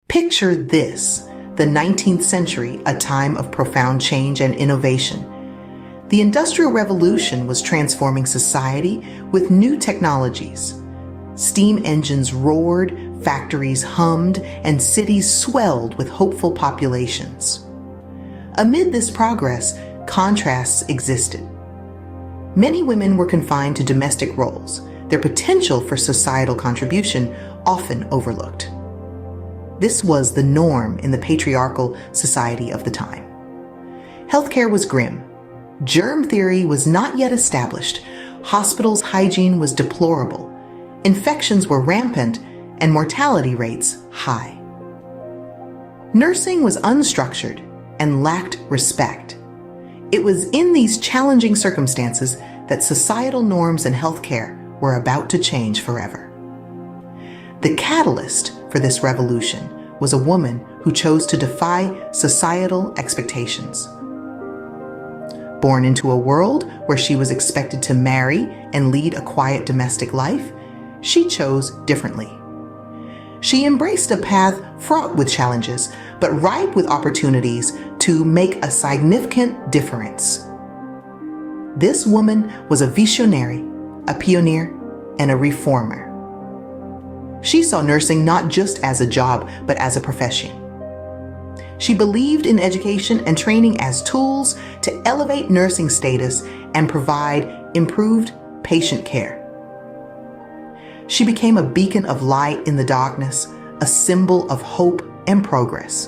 Picture this, the 19th century, a time of profound change and innovation. The Industrial Revolution was transforming society with new technologies. Steam engines roared, factories hummed, and cities swelled with hopeful populations. Amid this progress, contrasts existed. Many women were confined to domestic roles, their potential for societal contribution often overlooked. This was the norm in the patriarchal society of the time. Healthcare was grim. Germ theory was not yet established. Hospitals' hygiene was deplorable. Infections were rampant, and mortality rates high. Nursing was unstructured and lacked respect. It was in these challenging circumstances that societal norms in healthcare were about to change forever. The catalyst for this revolution was a woman who chose to defy societal expectations. Born into a world where she was expected to marry and lead a quiet domestic life, she chose differently. She embraced a path fraught with challenges, but ripe with opportunities to make a significant difference. This woman was a visionary, a pioneer, and a reformer. She saw nursing not just as a job, but as a profession. She believed in education and training as tools to elevate nursing status and provide improved patient care. She became a beacon of light in the darkness, a symbol of hope and progress.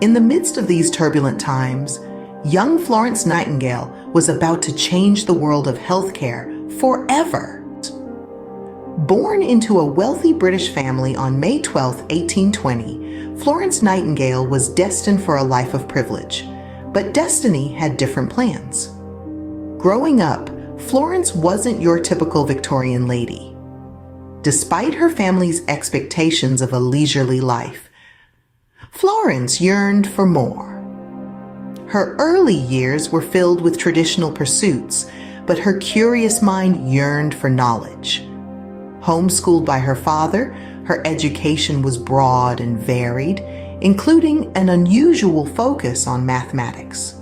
In the midst of these turbulent times, young Florence Nightingale was about to change the world of healthcare forever. Born into a wealthy British family on May 12, 1820, Florence Nightingale was destined for a life of privilege, but destiny had different plans. Growing up, Florence wasn't your typical Victorian lady. Despite her family's expectations of a leisurely life, Florence yearned for more. Her early years were filled with traditional pursuits, but her curious mind yearned for knowledge. Homeschooled by her father, her education was broad and varied, including an unusual focus on mathematics.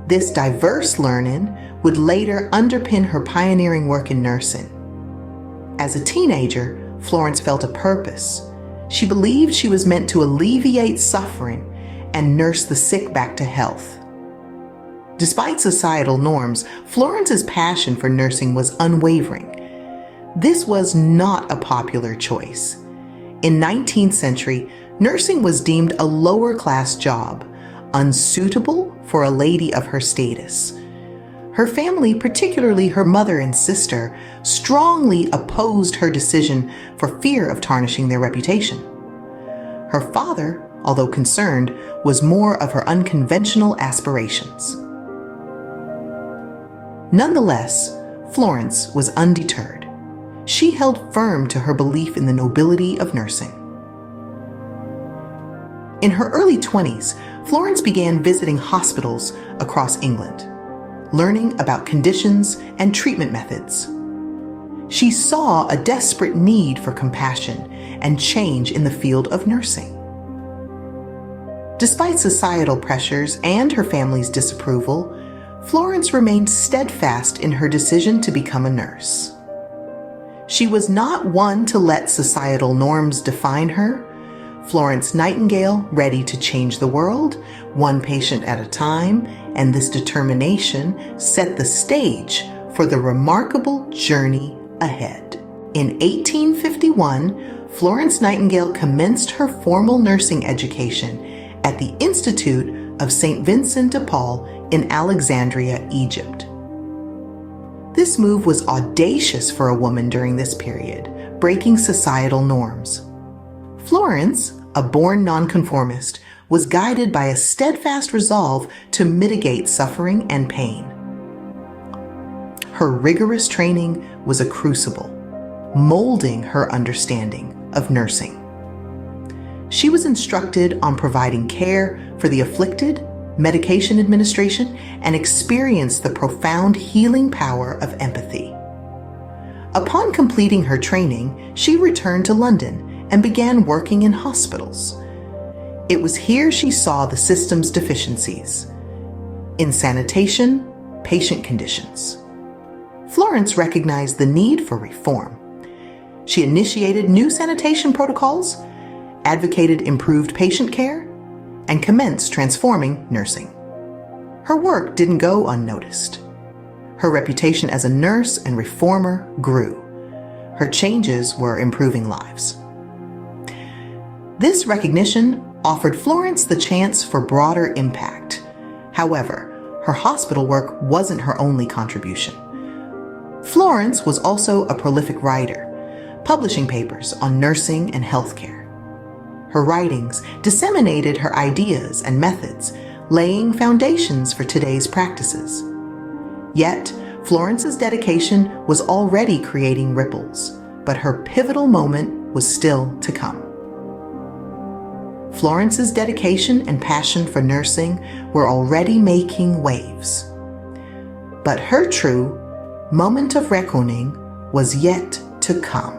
This diverse learning would later underpin her pioneering work in nursing. As a teenager, Florence felt a purpose. She believed she was meant to alleviate suffering and nurse the sick back to health. Despite societal norms, Florence's passion for nursing was unwavering. This was not a popular choice. In 19th century, nursing was deemed a lower-class job, unsuitable for a lady of her status. Her family, particularly her mother and sister, strongly opposed her decision for fear of tarnishing their reputation. Her father, although concerned, was more of her unconventional aspirations. Nonetheless, Florence was undeterred. She held firm to her belief in the nobility of nursing. In her early 20s, Florence began visiting hospitals across England, learning about conditions and treatment methods. She saw a desperate need for compassion and change in the field of nursing. Despite societal pressures and her family's disapproval, Florence remained steadfast in her decision to become a nurse. She was not one to let societal norms define her. Florence Nightingale, ready to change the world, one patient at a time, and this determination set the stage for the remarkable journey ahead. In 1851, Florence Nightingale commenced her formal nursing education at the Institute of St. Vincent de Paul in Alexandria, Egypt. This move was audacious for a woman during this period, breaking societal norms. Florence, a born nonconformist, was guided by a steadfast resolve to mitigate suffering and pain. Her rigorous training was a crucible, molding her understanding of nursing. She was instructed on providing care for the afflicted, medication administration, and experienced the profound healing power of empathy. Upon completing her training, she returned to London and began working in hospitals. It was here she saw the system's deficiencies in sanitation, patient conditions. Florence recognized the need for reform. She initiated new sanitation protocols, advocated improved patient care, and commenced transforming nursing. Her work didn't go unnoticed. Her reputation as a nurse and reformer grew. Her changes were improving lives. This recognition offered Florence the chance for broader impact. However, her hospital work wasn't her only contribution. Florence was also a prolific writer, publishing papers on nursing and healthcare. Her writings disseminated her ideas and methods, laying foundations for today's practices. Yet, Florence's dedication was already creating ripples, but her pivotal moment was still to come. Florence's dedication and passion for nursing were already making waves. But her true moment of reckoning was yet to come.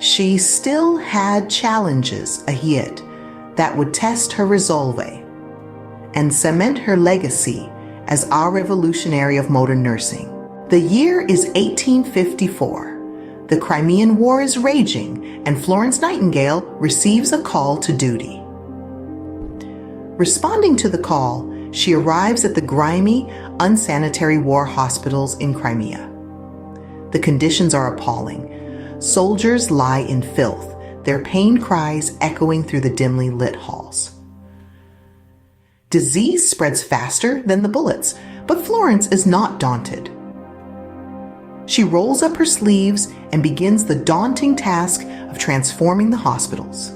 She still had challenges ahead that would test her resolve and cement her legacy as our revolutionary of modern nursing. The year is 1854. The Crimean War is raging, and Florence Nightingale receives a call to duty. Responding to the call, she arrives at the grimy, unsanitary war hospitals in Crimea. The conditions are appalling. Soldiers lie in filth, their pained cries echoing through the dimly lit halls. Disease spreads faster than the bullets, but Florence is not daunted. She rolls up her sleeves and begins the daunting task of transforming the hospitals.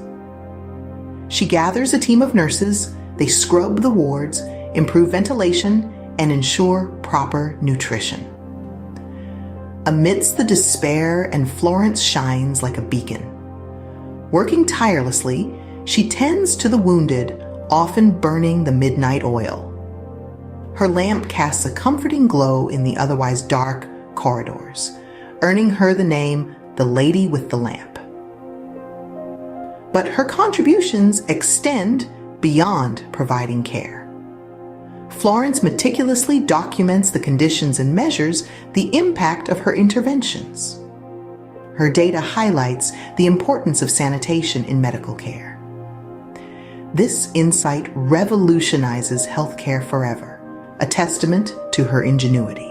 She gathers a team of nurses, they scrub the wards, improve ventilation, and ensure proper nutrition. Amidst the despair, and Florence shines like a beacon. Working tirelessly, she tends to the wounded, often burning the midnight oil. Her lamp casts a comforting glow in the otherwise dark corridors, earning her the name the Lady with the Lamp. But her contributions extend beyond providing care. Florence meticulously documents the conditions and measures the impact of her interventions. Her data highlights the importance of sanitation in medical care. This insight revolutionizes healthcare forever, a testament to her ingenuity.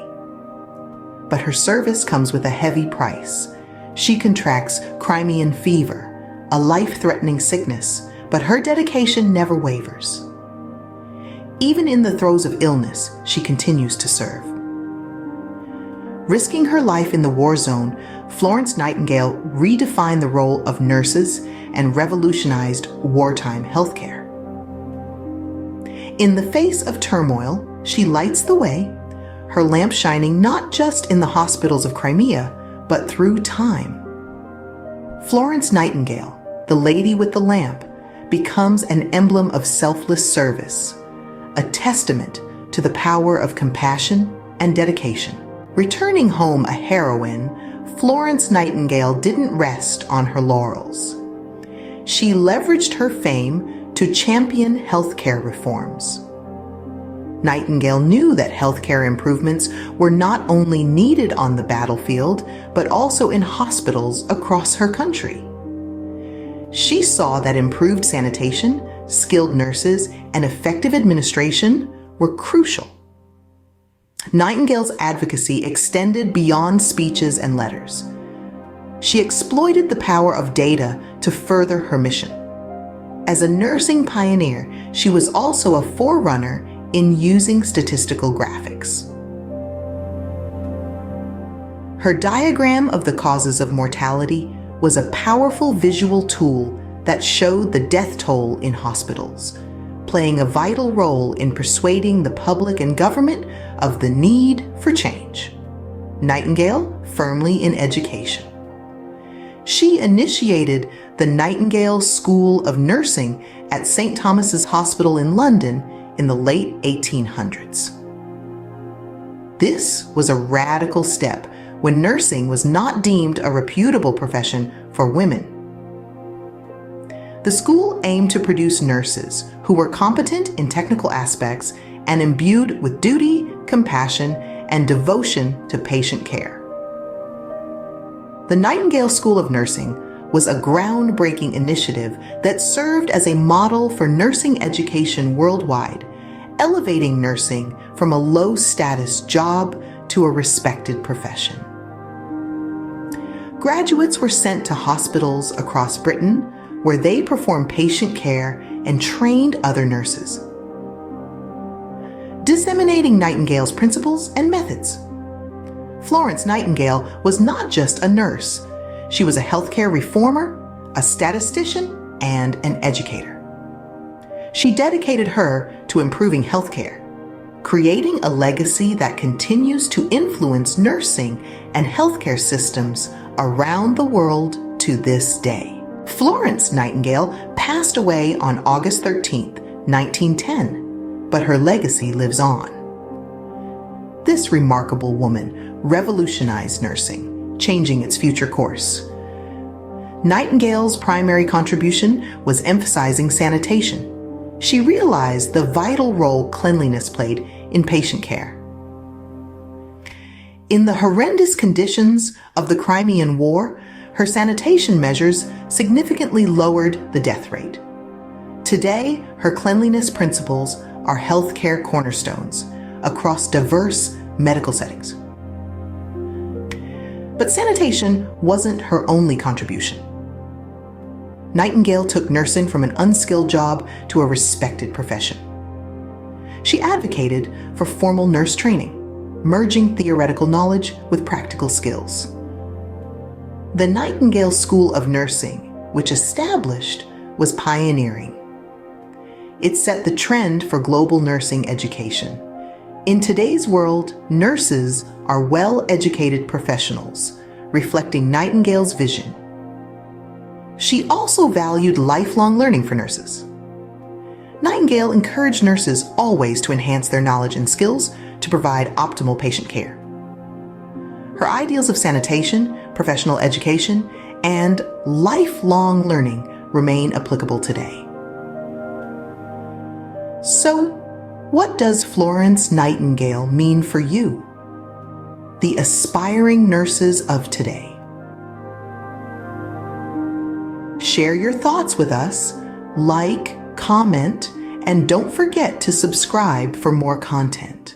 But her service comes with a heavy price. She contracts Crimean fever, a life-threatening sickness, but her dedication never wavers. Even in the throes of illness, she continues to serve. Risking her life in the war zone, Florence Nightingale redefined the role of nurses and revolutionized wartime healthcare. In the face of turmoil, she lights the way, her lamp shining not just in the hospitals of Crimea, but through time. Florence Nightingale, the Lady with the Lamp, becomes an emblem of selfless service, a testament to the power of compassion and dedication. Returning home a heroine, Florence Nightingale didn't rest on her laurels. She leveraged her fame to champion healthcare reforms. Nightingale knew that healthcare improvements were not only needed on the battlefield, but also in hospitals across her country. She saw that improved sanitation, skilled nurses, and effective administration were crucial. Nightingale's advocacy extended beyond speeches and letters. She exploited the power of data to further her mission. As a nursing pioneer, she was also a forerunner in using statistical graphics. Her diagram of the causes of mortality was a powerful visual tool that showed the death toll in hospitals, playing a vital role in persuading the public and government of the need for change. Nightingale firmly in education. She initiated the Nightingale School of Nursing at St. Thomas's Hospital in London in the late 1800s. This was a radical step when nursing was not deemed a reputable profession for women. The school aimed to produce nurses who were competent in technical aspects and imbued with duty, compassion, and devotion to patient care. The Nightingale School of Nursing was a groundbreaking initiative that served as a model for nursing education worldwide, elevating nursing from a low-status job to a respected profession. Graduates were sent to hospitals across Britain where they performed patient care and trained other nurses, disseminating Nightingale's principles and methods. Florence Nightingale was not just a nurse. She was a healthcare reformer, a statistician, and an educator. She dedicated her to improving healthcare, creating a legacy that continues to influence nursing and healthcare systems around the world to this day. Florence Nightingale passed away on August 13, 1910, but her legacy lives on. This remarkable woman revolutionized nursing, changing its future course. Nightingale's primary contribution was emphasizing sanitation. She realized the vital role cleanliness played in patient care. In the horrendous conditions of the Crimean War, her sanitation measures significantly lowered the death rate. Today, her cleanliness principles are healthcare cornerstones across diverse medical settings. But sanitation wasn't her only contribution. Nightingale took nursing from an unskilled job to a respected profession. She advocated for formal nurse training, merging theoretical knowledge with practical skills. The Nightingale School of Nursing, which established, was pioneering. It set the trend for global nursing education. In today's world, nurses are well-educated professionals, reflecting Nightingale's vision. She also valued lifelong learning for nurses. Nightingale encouraged nurses always to enhance their knowledge and skills to provide optimal patient care. Her ideals of sanitation, professional education, and lifelong learning remain applicable today. So, what does Florence Nightingale mean for you, the aspiring nurses of today? Share your thoughts with us, like, comment, and don't forget to subscribe for more content.